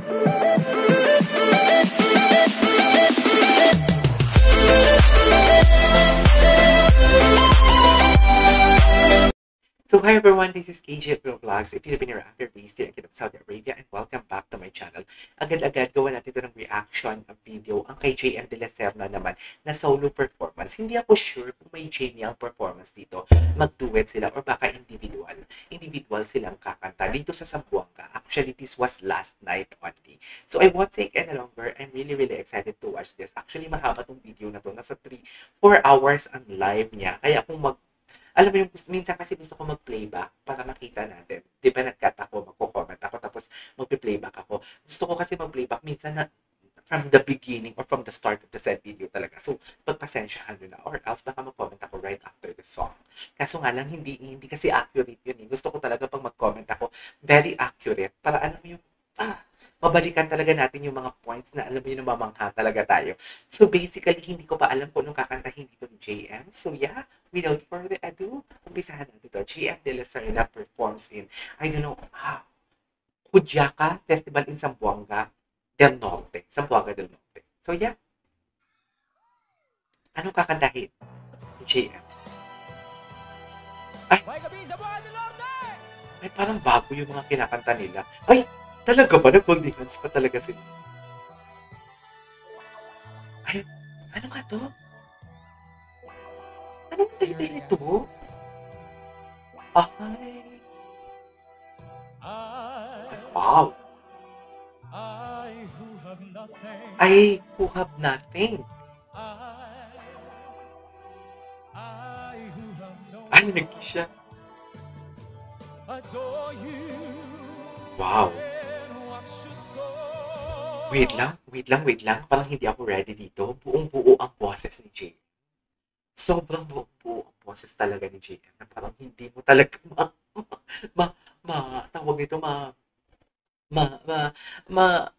So hi everyone, this is KJ Pro Vlogs, a Filipino reactor based here in Saudi Arabia, and welcome back to my channel. Agad-agad gawa natin ito ng reaction video ang kay JM De La Serna naman na solo performance. Hindi ako sure kung may JML performance dito, mag-duet sila or baka individual silang kakanta dito sa Zamboanga. Actually, this was last night only. So I won't take any longer. I'm really excited to watch this. Actually, mahaba tong video na to. Nasa 4 hours ang live niya. Kaya kung alam mo yung, minsan kasi gusto ko mag-playback para makita natin. Di ba nag-cut ako, magko-comment ako, tapos mag-playback ako. Gusto ko kasi mag-playback minsan na from the beginning or from the start of the said video talaga. So, pagpasensyahan nyo na. Or else, baka mag-comment ako right after the song. Kaso nga lang, hindi kasi accurate yun eh. Gusto ko talaga pag mag-comment ako, very accurate. Para alam mo yung, mabalikan talaga natin yung mga points na alam mo yun, namamangha talaga tayo. So basically, hindi ko pa alam kung anong kakantahin dito ni JM. So yeah, without further ado, umpisahan natin ito. JM De La Serna performs in, I don't know, Hudyaka Festival in Zamboanga del Norte. Zamboanga del Norte. So yeah, anong kakantahin ni JM? Ay, parang bago yung mga kinakanta nila. Ay, talaga ba? Nag-holding hands pa talaga sila. Ay, ano nga to? Anong title ito? Ay. Wow. I who have nothing. Ay, nag-kiss siya. Wow. Wait lang. Parang hindi ako ready dito. Buong-buo ang boses ni JM. Sobrang buong-buo ang boses talaga ni JM. Na parang hindi mo talaga tawag nito,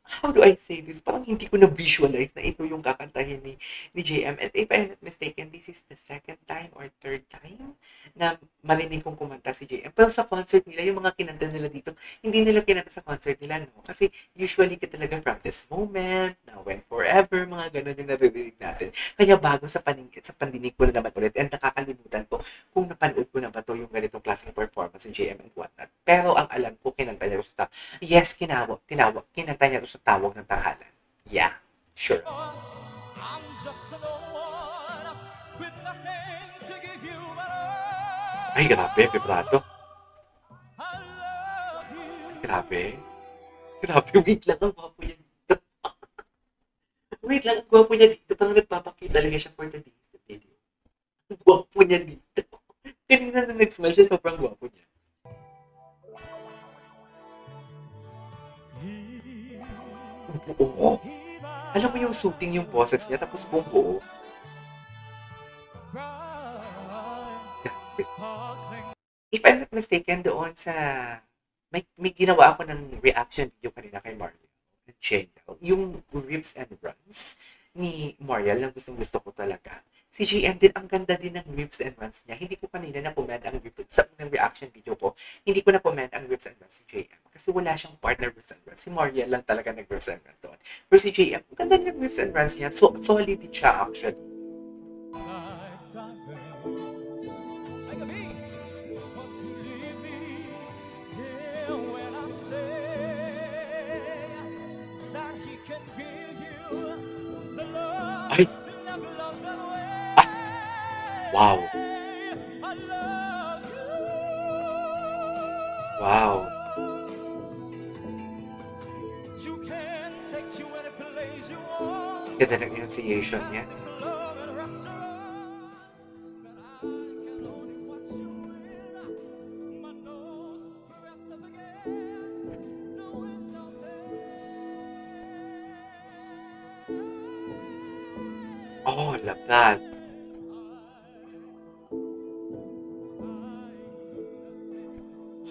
how do I say this? Parang hindi ko na-visualize na ito yung kakantahin ni JM. And if I'm not mistaken, this is the second time or third time na marinig kong kumanta si JM. Pero sa concert nila, yung mga kinanta nila dito, hindi nila kinanta sa concert nila, no? Kasi usually ka talaga from this moment, now and forever, mga ganun yung naririnig natin. Kaya bago sa pandinig ko na naman ulit, and nakakalimutan ko kung napanood ko na ba to yung ganitong klaseng performance ni JM and whatnot. Pero ang alam ko, kinanta niya sa kinanta niya to sa tawag ng tanghalan. Yeah, sure. Ay, grabe, vibrato. Grabe. Wait lang, ang gwapo niya dito. Wait lang, ang gwapo niya dito. Parang nagpapakita talaga siya for today's video. Ang gwapo niya dito. Kanina na nag-smile siya, sobrang gwapo niya. Buo. Alam mo yung suiting yung boses niya, tapos buo. If I'm not mistaken, doon sa may ginawa ako ng reaction video kanina kay Mariel and Jengel. Yung rips and runs ni Mariel, ang gusto ko talaga. Si JM din, ang ganda din ng rips and runs niya. Hindi ko kanina na-comment ang rips sa unang reaction video ko. Hindi ko na-comment ang rips and runs si JM. Kasi wala siyang partner rips and runs. Si Mariel lang talaga nag-rips and runs doon. Pero si JM, ang ganda din ng rips and runs niya. So, solid din siya actually. Ay! Wow! Wow! Ganda ng enunciation niya. Oh, love that.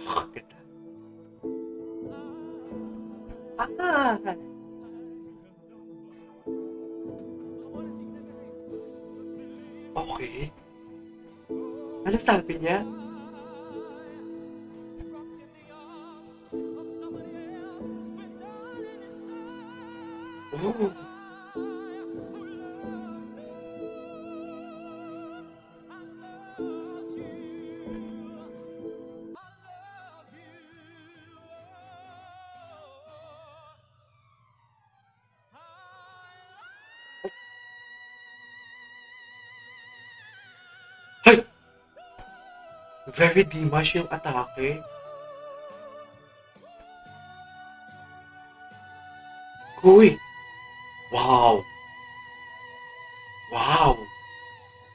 Oh, ganda. Okay. Ano sabi niya? Oh, ay! Very Dimash yung atake. Uy! Wow! Wow!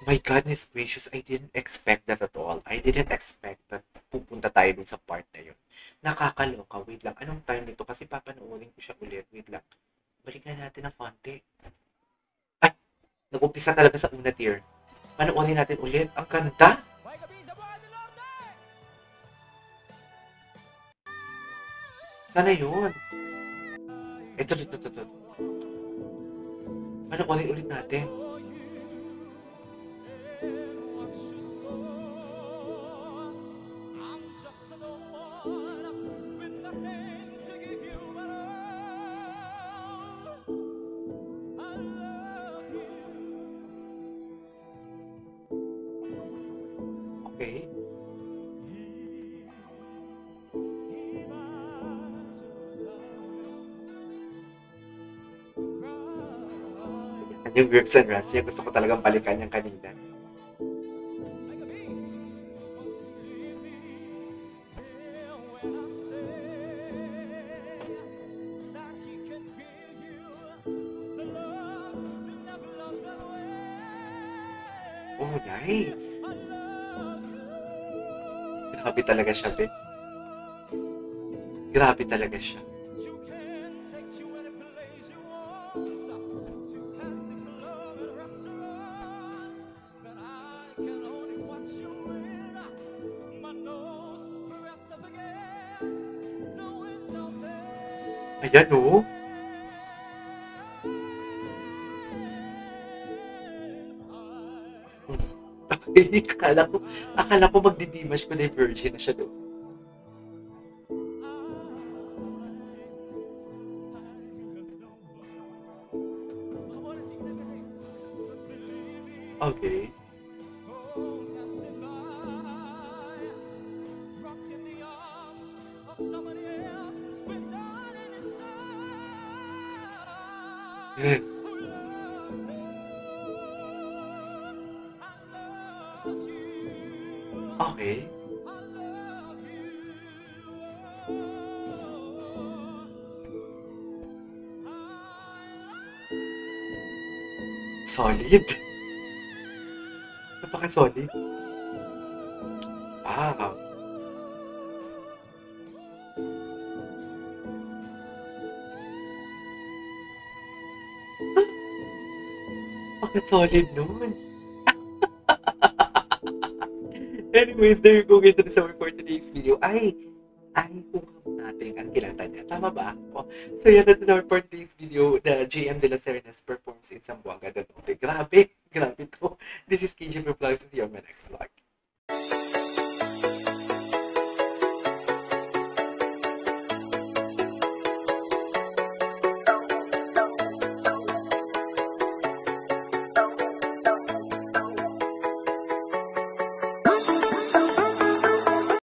My goodness gracious, I didn't expect that at all. I didn't expect that pupunta tayo dun sa part na yun. Nakakaloka. Wait lang. Anong time nito? Kasi papanoorin ko siya ulit. Wait lang. Balikan natin ng konti. Ay! Nag-umpisa talaga sa una tier. Panoorin natin ulit. Ang ganda! Sana yun. Ito. Panoorin ulit natin. Okay. Yung Grips and Runs, yung gusto ko talagang balikan yung kanina. Oh, nice! Grabe talaga siya, be. Grabe talaga siya. Ayan, oh. Okay, akala ko magdidimash ko na yung virgin na siya doon. Okay. Okay. Solid. Napaka-solid. Wow. Napaka-solid nun. Anyways, there you go guys. That is our for today's video. Ay, hukam natin ang kilata niya. Tama ba? Oh, so yeah, that's our for today's video. The JM De La Serenas performs in Zamboanga del Norte. Grabe to. This is KJ for Vlogs. See you on my next vlog.